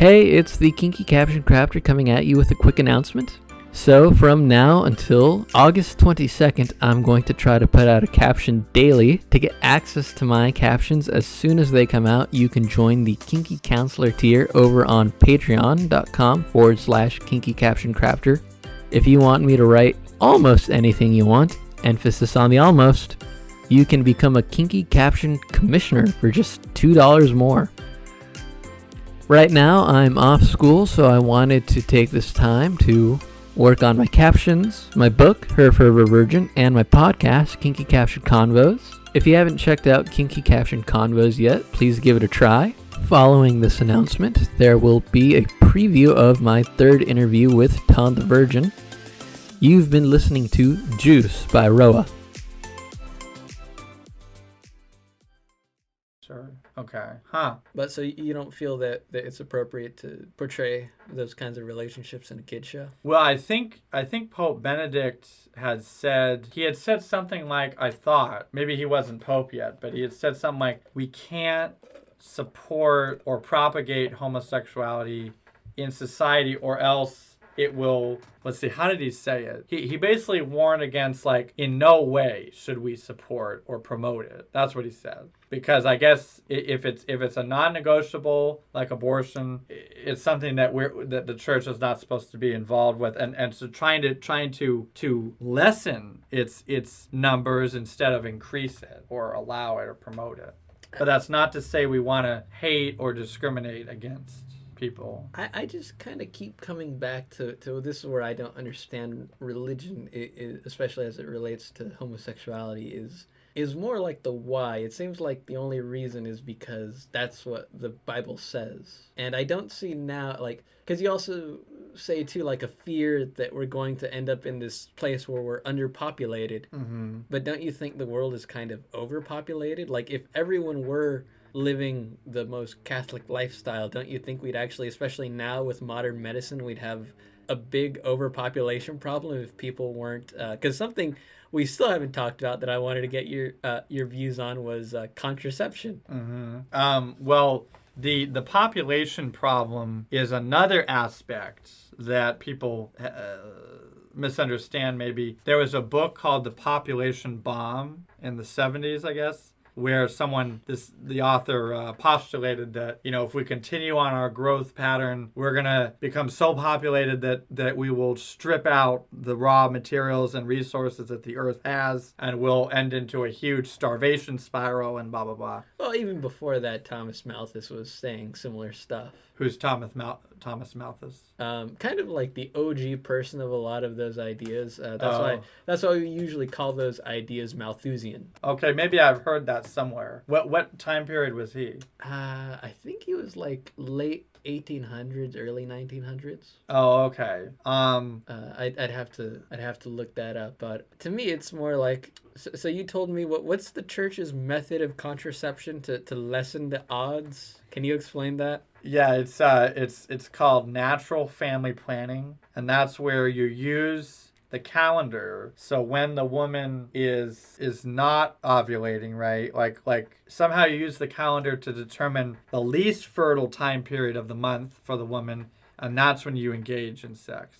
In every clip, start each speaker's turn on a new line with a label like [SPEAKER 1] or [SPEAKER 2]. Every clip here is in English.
[SPEAKER 1] Hey, it's the Kinky Caption Crafter coming at you with a quick announcement. So from now until August 22nd, I'm going to try to put out a caption daily. To get access to my captions as soon as they come out, you can join the Kinky Counselor tier over on patreon.com/Kinky Caption Crafter. If you want me to write almost anything you want, emphasis on the almost, you can become a Kinky Caption Commissioner for just $2 more. Right now, I'm off school, so I wanted to take this time to work on my captions, my book, Her Forever Virgin, and my podcast, Kinky Caption Convos. If you haven't checked out Kinky Caption Convos yet, please give it a try. Following this announcement, there will be a preview of my third interview with Tom the Virgin. You've been listening to Juice by Roa.
[SPEAKER 2] Sure. Okay. Huh.
[SPEAKER 1] But so you don't feel that it's appropriate to portray those kinds of relationships in a kid's show?
[SPEAKER 2] Well, I think Pope Benedict had said something like, I thought, maybe he wasn't Pope yet, but he had said something like, we can't support or propagate homosexuality in society or else it will, let's see, how did he say it? He basically warned against, like, in no way should we support or promote it. That's what he said. Because I guess if it's a non-negotiable, like abortion, it's something that the church is not supposed to be involved with, and so trying to lessen its numbers instead of increase it or allow it or promote it. But that's not to say we want to hate or discriminate against people.
[SPEAKER 1] I just kind of keep coming back to this is where I don't understand religion, especially as it relates to homosexuality, is more like the why. It seems like the only reason is because that's what the Bible says. And I don't see now, like, because you also say, too, like a fear that we're going to end up in this place where we're underpopulated. Mm-hmm. But don't you think the world is kind of overpopulated? Like, if everyone were living the most Catholic lifestyle, don't you think we'd actually, especially now with modern medicine, we'd have a big overpopulation problem if people weren't, because something we still haven't talked about that I wanted to get your views on was contraception.
[SPEAKER 2] Mm-hmm. Well, the population problem is another aspect that people misunderstand maybe. There was a book called The Population Bomb in the 70s, I guess, where the author postulated that, if we continue on our growth pattern, we're going to become so populated that we will strip out the raw materials and resources that the earth has, and we'll end into a huge starvation spiral and blah, blah, blah.
[SPEAKER 1] Well, even before that, Thomas Malthus was saying similar stuff.
[SPEAKER 2] Who's Thomas Malthus?
[SPEAKER 1] Kind of like the OG person of a lot of those ideas. That's why we usually call those ideas Malthusian.
[SPEAKER 2] Okay, maybe I've heard that somewhere. What time period was he?
[SPEAKER 1] I think he was like late 1800s, early 1900s.
[SPEAKER 2] Oh, okay.
[SPEAKER 1] I'd have to look that up. But to me, it's more like. So you told me what's the church's method of contraception to lessen the odds? Can you explain that?
[SPEAKER 2] Yeah, it's called natural family planning, and that's where you use the calendar. So when the woman is not ovulating, right? Like somehow you use the calendar to determine the least fertile time period of the month for the woman, and that's when you engage in sex.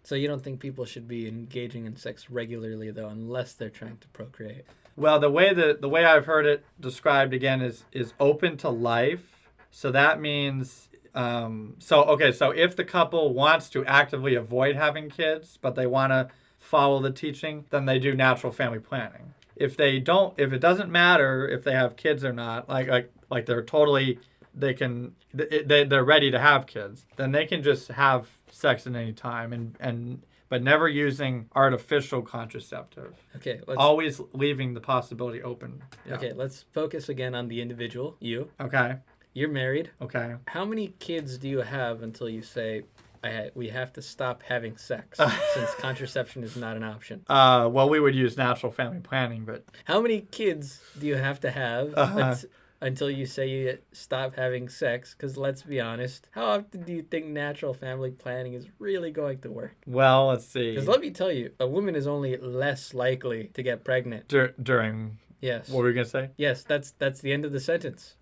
[SPEAKER 1] So you don't think people should be engaging in sex regularly though, unless they're trying to procreate?
[SPEAKER 2] Well, the way I've heard it described again is open to life. So that means, so if the couple wants to actively avoid having kids, but they want to follow the teaching, then they do natural family planning. If it doesn't matter if they have kids or not, like they're totally, they're ready to have kids, then they can just have sex at any time but never using artificial contraceptive.
[SPEAKER 1] Okay.
[SPEAKER 2] Always leaving the possibility open. Yeah.
[SPEAKER 1] Okay, let's focus again on the individual, you.
[SPEAKER 2] Okay.
[SPEAKER 1] You're married.
[SPEAKER 2] Okay.
[SPEAKER 1] How many kids do you have until you say, we have to stop having sex since contraception is not an option?
[SPEAKER 2] Well, we would use natural family planning, but...
[SPEAKER 1] How many kids do you have to have until you say you stop having sex? Because let's be honest, how often do you think natural family planning is really going to work?
[SPEAKER 2] Well, let's see.
[SPEAKER 1] Because let me tell you, a woman is only less likely to get pregnant.
[SPEAKER 2] During...
[SPEAKER 1] Yes.
[SPEAKER 2] What were we going to say?
[SPEAKER 1] Yes, that's the end of the sentence.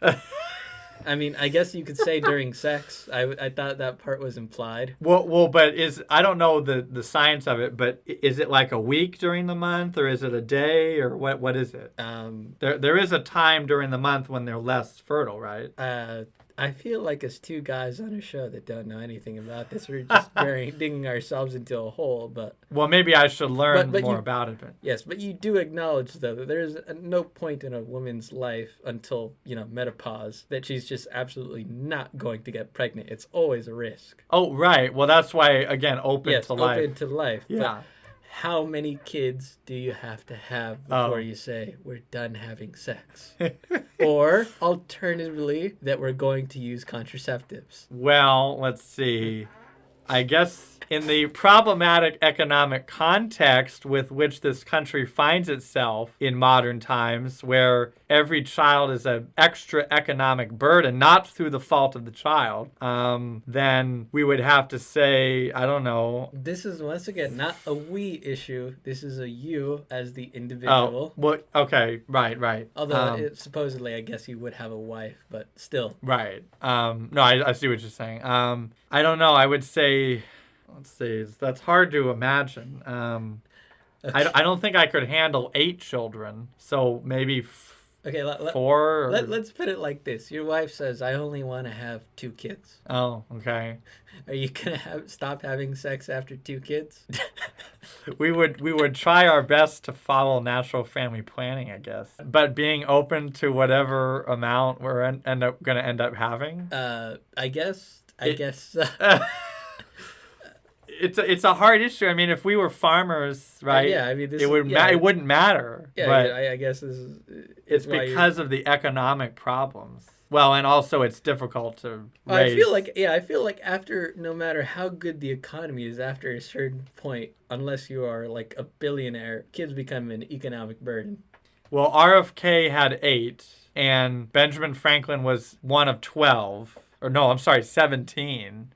[SPEAKER 1] I mean, I guess you could say during sex. I thought that part was implied.
[SPEAKER 2] But I don't know the science of it, but is it like a week during the month, or is it a day, or what is it? There is a time during the month when they're less fertile, right?
[SPEAKER 1] I feel like as two guys on a show that don't know anything about this, we're just digging ourselves into a hole. But
[SPEAKER 2] well, maybe I should learn
[SPEAKER 1] but
[SPEAKER 2] more about it. But
[SPEAKER 1] yes, but you do acknowledge though that there's no point in a woman's life until menopause that she's just absolutely not going to get pregnant. It's always a risk.
[SPEAKER 2] Oh, right. Well, that's why again, open to life.
[SPEAKER 1] Open to life.
[SPEAKER 2] Yeah.
[SPEAKER 1] But how many kids do you have to have before you say we're done having sex? Or alternatively, that we're going to use contraceptives?
[SPEAKER 2] Well, let's see. I guess in the problematic economic context with which this country finds itself in modern times, where every child is an extra economic burden, not through the fault of the child, then we would have to say, I don't know.
[SPEAKER 1] This is, once again, not a we issue. This is a you as the individual.
[SPEAKER 2] Oh, well, okay, right.
[SPEAKER 1] Although, supposedly, I guess you would have a wife, but still.
[SPEAKER 2] Right. No, I see what you're saying. I don't know. I would say, let's see, that's hard to imagine.
[SPEAKER 1] Okay.
[SPEAKER 2] I don't think I could handle 8 children. So maybe 4.
[SPEAKER 1] Let's put it like this. Your wife says, I only want to have 2 kids.
[SPEAKER 2] Oh, okay.
[SPEAKER 1] Are you going to stop having sex after 2 kids?
[SPEAKER 2] We would try our best to follow natural family planning, I guess. But being open to whatever amount we're going to end up having.
[SPEAKER 1] I guess.
[SPEAKER 2] It's a hard issue. I mean, if we were farmers, right?
[SPEAKER 1] Yeah, I mean,
[SPEAKER 2] it wouldn't matter.
[SPEAKER 1] Yeah,
[SPEAKER 2] but
[SPEAKER 1] I guess
[SPEAKER 2] it's because of the economic problems. Well, and also it's difficult to raise.
[SPEAKER 1] I feel like after, no matter how good the economy is, after a certain point, unless you are like a billionaire, kids become an economic burden.
[SPEAKER 2] Well, RFK had 8, and Benjamin Franklin was one of 12. Or no, I'm sorry, 17.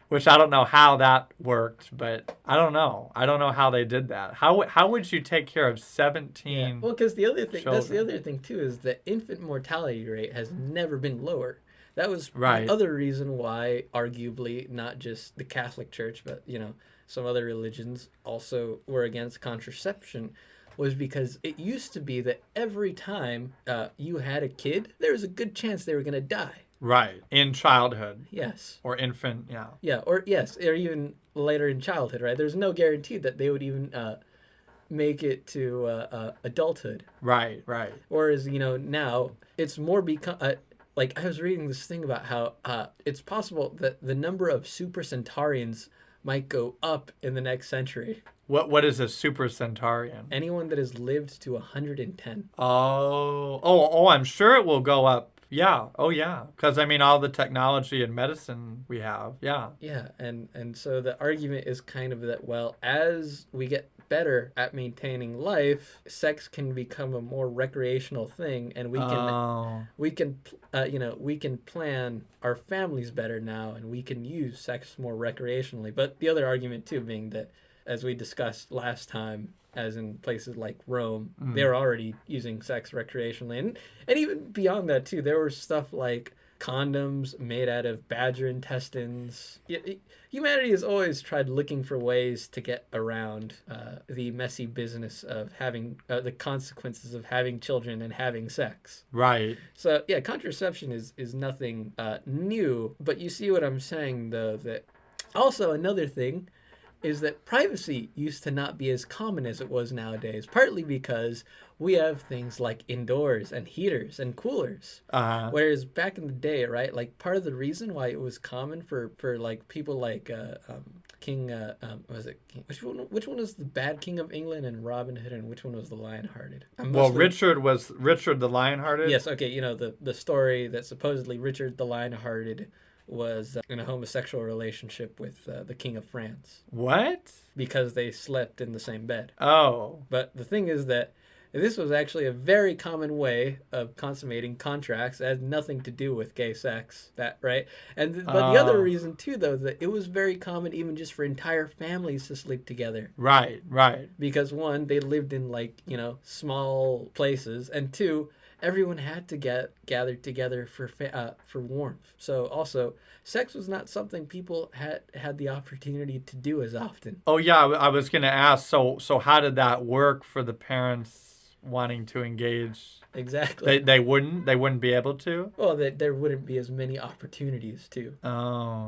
[SPEAKER 2] Which I don't know how that worked, but I don't know. I don't know how they did that. How would you take care of 17?
[SPEAKER 1] Yeah. Well, because
[SPEAKER 2] children?
[SPEAKER 1] That's the other thing too, is the infant mortality rate has never been lower. That was
[SPEAKER 2] right.
[SPEAKER 1] The other reason why, arguably, not just the Catholic Church, but some other religions also were against contraception, was because it used to be that every time you had a kid, there was a good chance they were going to die.
[SPEAKER 2] Right. In childhood.
[SPEAKER 1] Yes.
[SPEAKER 2] Or infant, yeah.
[SPEAKER 1] Yeah, or even later in childhood, right? There's no guarantee that they would even make it to adulthood.
[SPEAKER 2] Right.
[SPEAKER 1] Whereas, now it's more like I was reading this thing about how it's possible that the number of super centaurians might go up in the next century.
[SPEAKER 2] What is a super centaurian?
[SPEAKER 1] Anyone that has lived to 110.
[SPEAKER 2] Oh, I'm sure it will go up. Yeah. Oh, yeah. Because, I mean, all the technology and medicine we have. Yeah.
[SPEAKER 1] Yeah. And so the argument is kind of that, well, as we get better at maintaining life, sex can become a more recreational thing, and we can plan our families better now, and we can use sex more recreationally. But the other argument, too, being that, as we discussed last time, as in places like Rome, they were already using sex recreationally. And even beyond that, too, there was stuff like condoms made out of badger intestines. Humanity has always tried looking for ways to get around the messy business of having the consequences of having children and having sex.
[SPEAKER 2] Right.
[SPEAKER 1] So, yeah, contraception is nothing new. But you see what I'm saying, though, that also another thing is that privacy used to not be as common as it was nowadays, partly because we have things like indoors and heaters and coolers. Whereas back in the day, right, like part of the reason why it was common for like people like King, was it King? Which one was the bad King of England and Robin Hood, and which one was the Lion-Hearted?
[SPEAKER 2] Well, Richard was Richard the Lion-Hearted?
[SPEAKER 1] Yes, okay, the story that supposedly Richard the Lion-Hearted was in a homosexual relationship with the King of France.
[SPEAKER 2] What?
[SPEAKER 1] Because they slept in the same bed.
[SPEAKER 2] Oh.
[SPEAKER 1] But the thing is that this was actually a very common way of consummating contracts. It had nothing to do with gay sex, right? But the other reason, too, though, that it was very common even just for entire families to sleep together.
[SPEAKER 2] Right.
[SPEAKER 1] Because, one, they lived in, small places, and two, everyone had to get gathered together for warmth. So also, sex was not something people had the opportunity to do as often.
[SPEAKER 2] Oh yeah, I was gonna ask. So how did that work for the parents wanting to engage?
[SPEAKER 1] Exactly.
[SPEAKER 2] They wouldn't be able to.
[SPEAKER 1] Well, there wouldn't be as many opportunities to.
[SPEAKER 2] Oh.